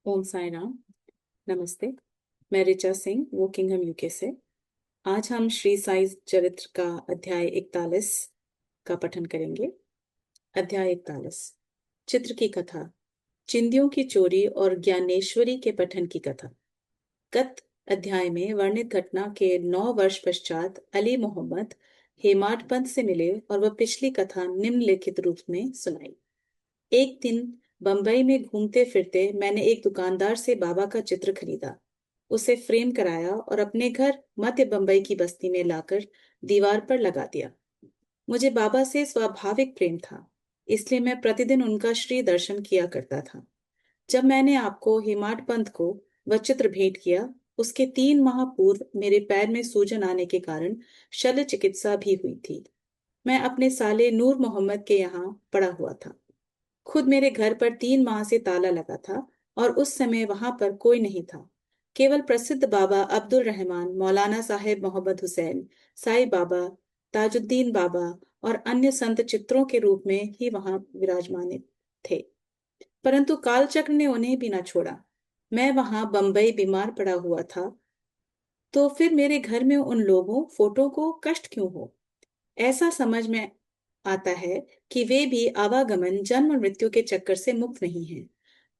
ओम साई राम। नमस्ते। मैं ऋचा सिंह वोकिंगहम यूके से। आज हम श्री साई चरित्र का अध्याय 41 का पठन करेंगे। अध्याय 41, चित्र की कथा, चिंदियों की चोरी और ज्ञानेश्वरी के पठन की कथा। गत अध्याय में वर्णित घटना के 9 वर्ष पश्चात अली मोहम्मद हेमाड पंथ से मिले और वह पिछली कथा निम्नलिखित रूप में सुनाई। एक दिन बंबई में घूमते फिरते मैंने एक दुकानदार से बाबा का चित्र खरीदा, उसे फ्रेम कराया और अपने घर मध्य बंबई की बस्ती में लाकर दीवार पर लगा दिया। मुझे बाबा से स्वाभाविक प्रेम था, इसलिए मैं प्रतिदिन उनका श्री दर्शन किया करता था। जब मैंने आपको हेमाड पंथ को वह चित्र भेंट किया, उसके 3 माह पूर्व मेरे पैर में सूजन आने के कारण शल्य चिकित्सा भी हुई थी। मैं अपने साले नूर मोहम्मद के यहाँ पड़ा हुआ था। खुद मेरे घर पर 3 माह से ताला लगा था और उस समय वहां पर कोई नहीं था। केवल प्रसिद्ध बाबा अब्दुल रहमान, मौलाना साहेब मोहम्मद हुसैन, साईं बाबा, ताजुद्दीन बाबा और अन्य संत चित्रों के रूप में ही वहां विराजमान थे। परंतु कालचक्र ने उन्हें भी न छोड़ा। मैं वहां बंबई बीमार पड़ा हुआ था, तो फिर मेरे घर में उन लोगों फोटो को कष्ट क्यों हो? ऐसा समझ में आता है कि वे भी आवागमन, जन्म और मृत्यु के चक्कर से मुक्त नहीं हैं।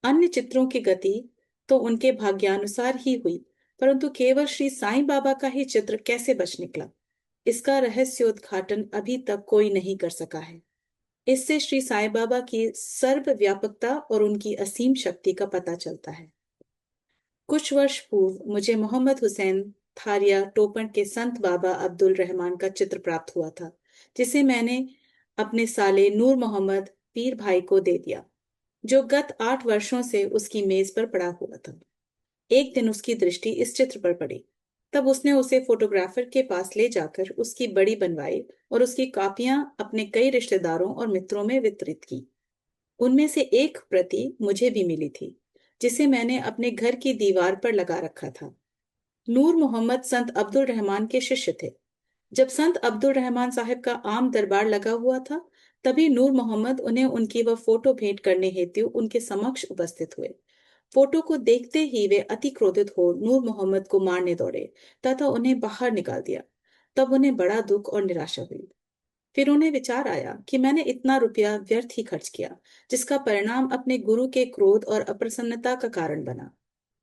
अन्य चित्रों की गति तो उनके भाग्यानुसार ही हुई, परंतु केवल श्री साईं बाबा का ही चित्र कैसे बच निकला, इसका रहस्योद्घाटन अभी तक कोई नहीं कर सका है। इससे श्री साईं बाबा की सर्वव्यापकता और उनकी असीम शक्ति का पता चलता है। कुछ वर्ष पूर्व मुझे मोहम्मद हुसैन थारिया टोपन के संत बाबा अब्दुल रहमान का चित्र प्राप्त हुआ था, जिसे मैंने अपने साले नूर मोहम्मद पीर भाई को दे दिया, जो गत 8 वर्षों से उसकी मेज पर पड़ा हुआ था। एक दिन उसकी दृष्टि इस चित्र पर पड़ी। तब उसने उसे फोटोग्राफर के पास ले जाकर उसकी बड़ी बनवाई और उसकी कॉपियां अपने कई रिश्तेदारों और मित्रों में वितरित की। उनमें से एक प्रति मुझे भी मिली थी, जिसे मैंने अपने घर की दीवार पर लगा रखा था। नूर मोहम्मद संत अब्दुल रहमान के शिष्य थे। जब संत अब्दुल रहमान साहब का आम दरबार लगा हुआ था, तभी नूर मोहम्मद उन्हें उनकी वह फोटो भेंट करने हेतु उनके समक्ष उपस्थित हुए। फोटो को देखते ही वे अति क्रोधित हो नूर मोहम्मद को मारने दौड़े तथा उन्हें बाहर निकाल दिया। तब उन्हें बड़ा दुख और निराशा हुई। फिर उन्हें विचार आया कि मैंने इतना रुपया व्यर्थ ही खर्च किया, जिसका परिणाम अपने गुरु के क्रोध और अप्रसन्नता का कारण बना।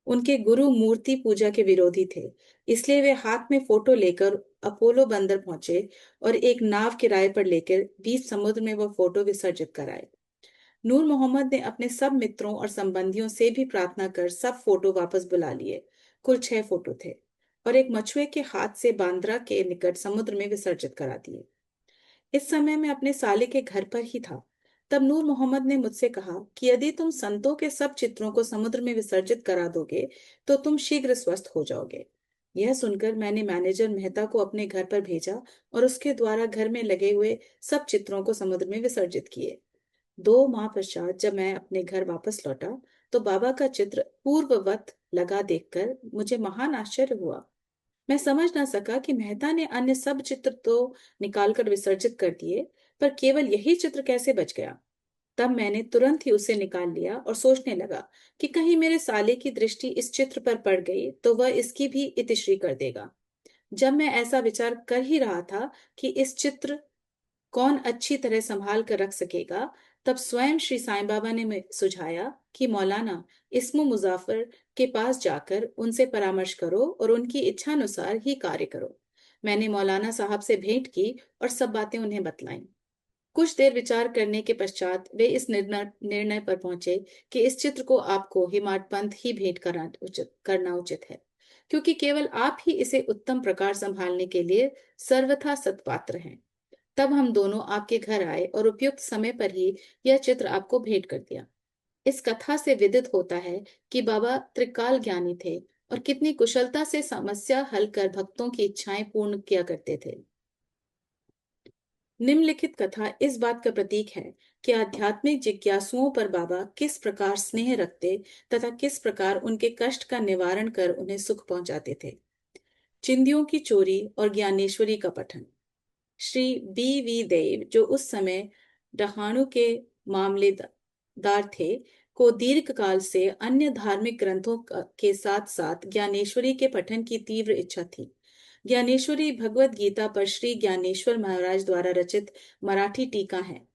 उनके गुरु मूर्ति पूजा के विरोधी थे, इसलिए वे हाथ में फोटो लेकर अपोलो बंदर पहुंचे और एक नाव किराए पर लेकर बीच समुद्र में वह फोटो विसर्जित कराए। नूर मोहम्मद ने अपने सब मित्रों और संबंधियों से भी प्रार्थना कर सब फोटो वापस बुला लिए। कुल 6 फोटो थे और एक मछुए के हाथ से बांद्रा के निकट समुद्र में विसर्जित करा दिए। इस समय मैं अपने साले के घर पर ही था। तब नूर मोहम्मद ने मुझसे कहा कि यदि तुम संतों के सब चित्रों को समुद्र में विसर्जित करा दोगे, तो तुम शीघ्र स्वस्थ हो जाओगे। यह सुनकर मैंने मैनेजर मेहता को अपने घर पर भेजा और उसके द्वारा घर में लगे हुए सब चित्रों को समुद्र में विसर्जित किए। 2 माह पश्चात जब मैं अपने घर वापस लौटा, तो बाबा का चित्र पूर्ववत लगा देखकर मुझे महान आश्चर्य हुआ। मैं समझ ना सका कि मेहता ने अन्य सब चित्र तो निकालकर विसर्जित कर दिए, पर केवल यही चित्र कैसे बच गया। तब मैंने तुरंत ही उसे निकाल लिया और सोचने लगा कि कहीं मेरे साले की दृष्टि इस चित्र पर पड़ गई तो वह इसकी भी इतिश्री कर देगा। जब मैं ऐसा विचार कर ही रहा था कि इस चित्र कौन अच्छी तरह संभाल कर रख सकेगा, तब स्वयं श्री साईं बाबा ने सुझाया कि मौलाना इस्मो मुजाफर के पास जाकर उनसे परामर्श करो और उनकी इच्छा अनुसार ही कार्य करो। मैंने मौलाना साहब से भेंट की और सब बातें उन्हें बतलाईं। कुछ देर विचार करने के पश्चात वे इस निर्णय पर पहुंचे कि इस चित्र को आपको हिमाड पंथ ही भेंट करना उचित है, क्योंकि केवल आप ही इसे उत्तम प्रकार संभालने के लिए सर्वथा सत्पात्र हैं। तब हम दोनों आपके घर आए और उपयुक्त समय पर ही यह चित्र आपको भेंट कर दिया। इस कथा से विदित होता है कि बाबा त्रिकाल ज्ञानी थे और कितनी कुशलता से समस्या हल कर भक्तों की इच्छाएं पूर्ण किया करते थे। निम्नलिखित कथा इस बात का प्रतीक है कि आध्यात्मिक जिज्ञासुओं पर बाबा किस प्रकार स्नेह रखते तथा किस प्रकार उनके कष्ट का निवारण कर उन्हें सुख पहुंचाते थे। चिंदियों की चोरी और ज्ञानेश्वरी का पठन। श्री बी वी देव, जो उस समय डहाणु के मामलेदार थे, को दीर्घ काल से अन्य धार्मिक ग्रंथों के साथ साथ ज्ञानेश्वरी के पठन की तीव्र इच्छा थी। ज्ञानेश्वरी भगवत गीता पर श्री ज्ञानेश्वर महाराज द्वारा रचित मराठी टीका है।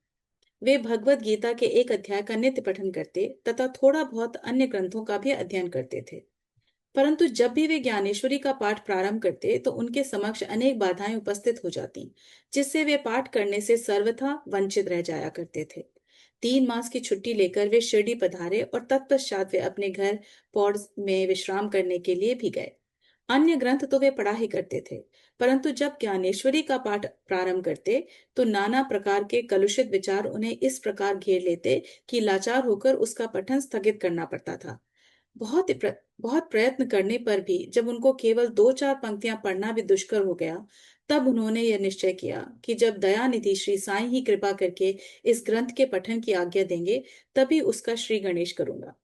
वे भगवत गीता के एक अध्याय का नित्य पठन करते तथा थोड़ा बहुत अन्य ग्रंथों का भी अध्ययन करते थे। परंतु जब भी वे ज्ञानेश्वरी का पाठ प्रारंभ करते तो उनके समक्ष अनेक बाधाएं उपस्थित हो जाती, जिससे वे पाठ करने से सर्वथा वंचित रह जाया करते थे। 3 मास की छुट्टी लेकर वे शिरडी पधारे और तत्पश्चात वे अपने घर पौड़ में विश्राम करने के लिए भी गए। अन्य ग्रंथ तो वे पढ़ा ही करते थे, परंतु जब ज्ञानेश्वरी का पाठ प्रारंभ करते तो नाना प्रकार के कलुषित विचार उन्हें इस प्रकार घेर लेते कि लाचार होकर उसका पठन स्थगित करना पड़ता था। बहुत प्रयत्न करने पर भी जब उनको केवल 2-4 पंक्तियां पढ़ना भी दुष्कर हो गया, तब उन्होंने यह निश्चय किया कि जब दयानिधि श्री साईं ही कृपा करके इस ग्रंथ के पठन की आज्ञा देंगे, तभी उसका श्री गणेश करूंगा।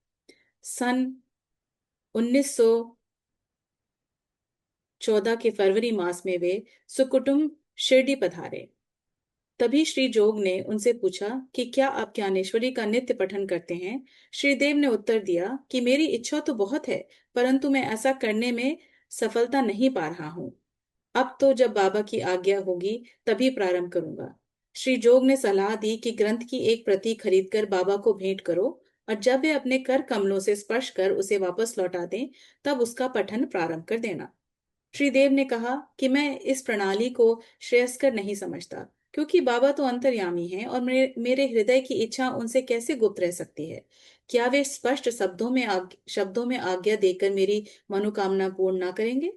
सन 1914 के फरवरी मास में वे सुकुटुंब शिरडी पधारे। तभी श्री जोग ने उनसे पूछा कि क्या आप ज्ञानेश्वरी का नित्य पठन करते हैं। श्रीदेव ने उत्तर दिया कि मेरी इच्छा तो बहुत है, परंतु मैं ऐसा करने में सफलता नहीं पा रहा हूँ। अब तो जब बाबा की आज्ञा होगी तभी प्रारंभ करूंगा। श्री जोग ने सलाह दी कि ग्रंथ की एक प्रति खरीदकर बाबा को भेंट करो और जब वे अपने कर कमलों से स्पर्श कर उसे वापस लौटा दें, तब उसका पठन प्रारंभ कर देना। श्रीदेव ने कहा कि मैं इस प्रणाली को श्रेयस्कर नहीं समझता, क्योंकि बाबा तो अंतर्यामी हैं और मेरे हृदय की इच्छा उनसे कैसे गुप्त रह सकती है। क्या वे स्पष्ट शब्दों में आज्ञा देकर मेरी मनोकामना पूर्ण ना करेंगे।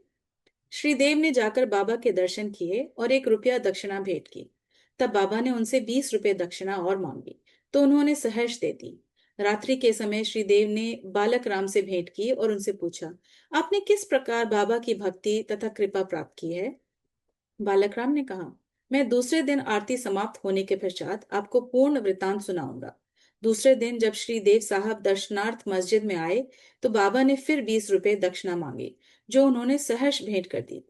श्रीदेव ने जाकर बाबा के दर्शन किए और 1 रुपया दक्षिणा भेंट की। तब बाबा ने उनसे 20 रुपए दक्षिणा और मांगी, तो उन्होंने सहर्ष दे दी। रात्रि के समय श्रीदेव ने बालक राम से भेंट की और उनसे पूछा, आपने किस प्रकार बाबा की भक्ति तथा कृपा प्राप्त की है। बालक राम ने कहा, मैं दूसरे दिन आरती समाप्त होने के पश्चात आपको पूर्ण वृतांत सुनाऊंगा। दूसरे दिन जब श्री देव साहब दर्शनार्थ मस्जिद में आए तो बाबा ने फिर 20 रुपए दक्षिणा मांगी, जो उन्होंने सहर्ष भेंट कर दी।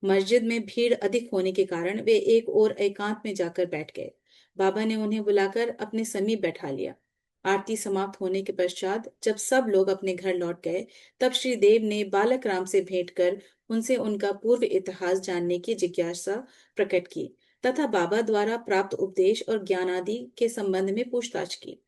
मस्जिद में भीड़ अधिक होने के कारण वे एक और एकांत में जाकर बैठ गए। बाबा ने उन्हें बुलाकर अपने समीप बैठा लिया। आरती समाप्त होने के पश्चात जब सब लोग अपने घर लौट गए, तब श्री देव ने बालक राम से भेंट कर उनसे उनका पूर्व इतिहास जानने की जिज्ञासा प्रकट की तथा बाबा द्वारा प्राप्त उपदेश और ज्ञान आदि के संबंध में पूछताछ की।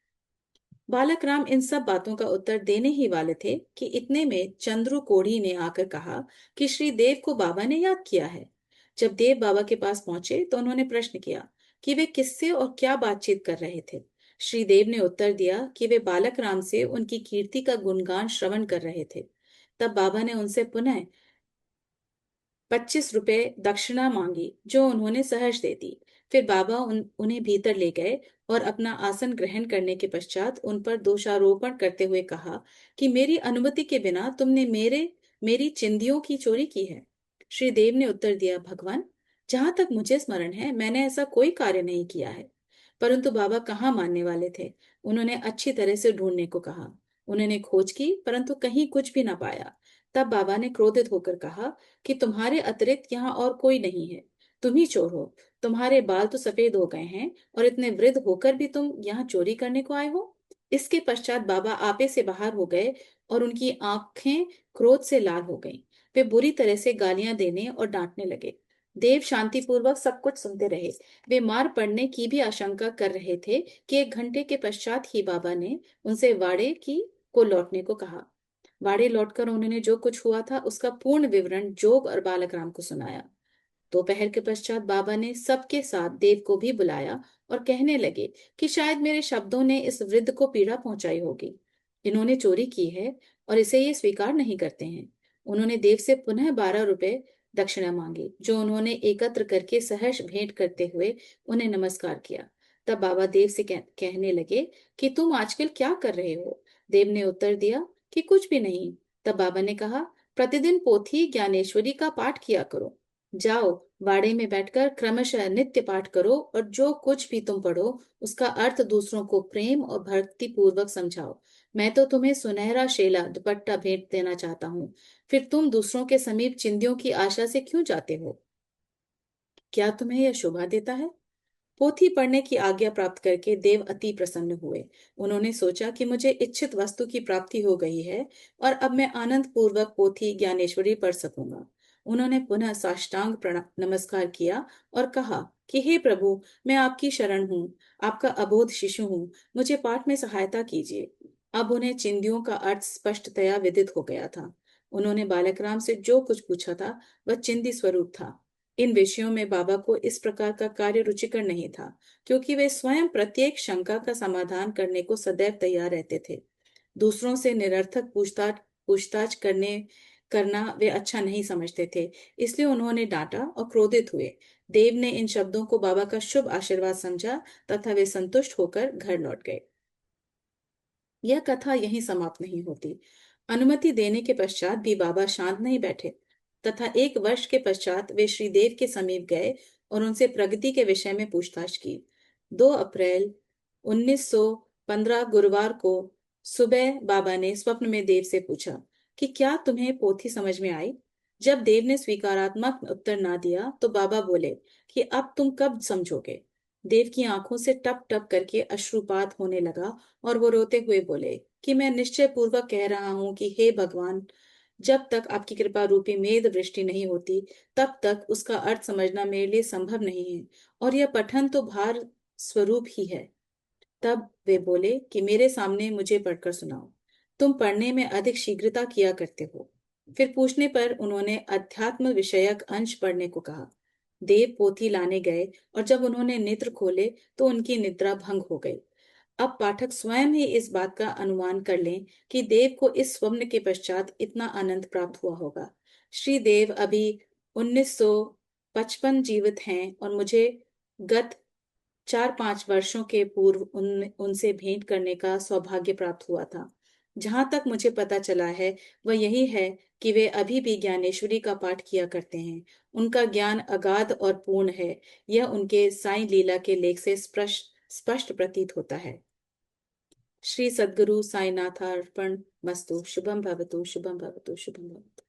बालक राम इन सब बातों का उत्तर देने ही वाले थे कि इतने में चंद्रू कोढ़ी ने आकर कहा कि श्री देव को बाबा ने याद किया है। जब देव बाबा के पास पहुंचे तो उन्होंने प्रश्न किया कि वे किससे और क्या बातचीत कर रहे थे। श्री देव ने उत्तर दिया कि वे बालक राम से उनकी कीर्ति का गुणगान श्रवण कर रहे थे। तब बाबा ने उनसे पुनः 25 रुपए दक्षिणा मांगी, जो उन्होंने सहर्ष दे दी। फिर बाबा उन्हें भीतर ले गए और अपना आसन ग्रहण करने के पश्चात उन पर दोषारोपण करते हुए कहा कि मेरी अनुमति के बिना तुमने मेरी चिंदियों की चोरी की है। श्री देव ने उत्तर दिया, भगवान, जहां तक मुझे स्मरण है मैंने ऐसा कोई कार्य नहीं किया है। परंतु बाबा कहाँ मानने वाले थे। उन्होंने अच्छी तरह से ढूंढने को कहा। उन्होंने खोज की, परंतु कहीं कुछ भी ना पाया। तब बाबा ने क्रोधित होकर कहा कि तुम्हारे अतिरिक्त यहाँ और कोई नहीं है। तुम ही चोर हो। तुम्हारे बाल तो सफेद हो गए हैं और इतने वृद्ध होकर भी तुम यहाँ चोरी करने को आए हो। इसके पश्चात बाबा आपे से बाहर हो गए और उनकी आंखें क्रोध से लाल हो गईं। वे बुरी तरह से गालियां देने और डांटने लगे। देव शांतिपूर्वक सब कुछ सुनते रहे। वे मार पड़ने की भी आशंका कर रहे थे कि 1 घंटे के पश्चात ही बाबा ने उनसे वाड़े की को लौटने को कहा। वाड़े लौटकर उन्होंने जो कुछ हुआ था उसका पूर्ण विवरण जोग और बालक राम को सुनाया। दोपहर के पश्चात बाबा ने सबके साथ देव को भी बुलाया और कहने लगे कि शायद मेरे शब्दों ने इस वृद्ध को पीड़ा पहुंचाई होगी। इन्होंने चोरी की है और इसे ये स्वीकार नहीं करते हैं। उन्होंने देव से पुनः 12 रुपए दक्षिणा मांगी, जो उन्होंने एकत्र करके सहर्ष भेंट करते हुए उन्हें नमस्कार किया। तब बाबा देव से कहने लगे कि तुम आजकल क्या कर रहे हो। देव ने उत्तर दिया कि कुछ भी नहीं। तब बाबा ने कहा, प्रतिदिन पोथी ज्ञानेश्वरी का पाठ किया करो। जाओ, वाड़े में बैठकर क्रमशः नित्य पाठ करो और जो कुछ भी तुम पढ़ो उसका अर्थ दूसरों को प्रेम और भक्ति पूर्वक समझाओ। मैं तो तुम्हें सुनहरा शेला दुपट्टा भेंट देना चाहता हूँ, फिर तुम दूसरों के समीप चिंदियों की आशा से क्यों जाते हो। क्या तुम्हें यह शोभा देता है। पोथी पढ़ने की आज्ञा प्राप्त करके देव अति प्रसन्न हुए। उन्होंने सोचा कि मुझे इच्छित वस्तु की प्राप्ति हो गई है और अब मैं आनंद पूर्वक पोथी ज्ञानेश्वरी पढ़ सकूंगा। उन्होंने पुनः साष्टांग नमस्कार किया और कहा कि हे प्रभु, मैं आपकी शरण हूँ, आपका अबोध शिशु हूँ, मुझे पाठ में सहायता कीजिए। अब उन्हें चिंदियों का अर्थ स्पष्टतया विदित हो गया था। उन्होंने बालकराम से जो कुछ पूछा था वह चिंदी स्वरूप था। इन विषयों में बाबा को इस प्रकार का कार्य रुचिकर नहीं था, क्योंकि वे स्वयं प्रत्येक शंका का समाधान करने को सदैव तैयार रहते थे। दूसरों से निरर्थक पूछताछ पूछताछ करना वे अच्छा नहीं समझते थे। इसलिए उन्होंने डांटा और क्रोधित हुए। देव ने इन शब्दों को बाबा का शुभ आशीर्वाद समझा तथा वे संतुष्ट होकर घर लौट गए। यह कथा यहीं समाप्त नहीं होती। अनुमति देने के पश्चात भी बाबा शांत नहीं बैठे तथा 1 वर्ष के पश्चात वे श्रीदेव के समीप गए और उनसे प्रगति के विषय में पूछताछ की। 2 अप्रैल 1915 गुरुवार को सुबह बाबा ने स्वप्न में देव से पूछा कि क्या तुम्हें पोथी समझ में आई। जब देव ने स्वीकारात्मक उत्तर ना दिया तो बाबा बोले कि अब तुम कब समझोगे। देव की आंखों से टप टप करके अश्रुपात होने लगा और वो रोते हुए बोले कि मैं निश्चय पूर्वक कह रहा हूं कि हे भगवान, जब तक आपकी कृपा रूपी मेघ वृष्टि नहीं होती तब तक उसका अर्थ समझना मेरे लिए संभव नहीं है, और यह पठन तो भार स्वरूप ही है। तब वे बोले कि मेरे सामने मुझे पढ़कर सुनाओ, तुम पढ़ने में अधिक शीघ्रता किया करते हो। फिर पूछने पर उन्होंने अध्यात्म विषयक अंश पढ़ने को कहा। देव पोथी लाने गए और जब उन्होंने नेत्र खोले तो उनकी निद्रा भंग हो गई। अब पाठक स्वयं ही इस बात का अनुमान कर लें कि देव को इस स्वप्न के पश्चात इतना आनंद प्राप्त हुआ होगा। श्री देव अभी 1955 जीवित हैं और मुझे गत 4-5 वर्षों के पूर्व उनसे भेंट करने का सौभाग्य प्राप्त हुआ था। जहां तक मुझे पता चला है वह यही है कि वे अभी भी ज्ञानेश्वरी का पाठ किया करते हैं। उनका ज्ञान अगाध और पूर्ण है। यह उनके साईं लीला के लेख से स्पष्ट स्पष्ट प्रतीत होता है। श्री सद्गुरु साईनाथार्पण मस्तु। शुभम भवतु, शुभम भवतु, शुभम भवतु।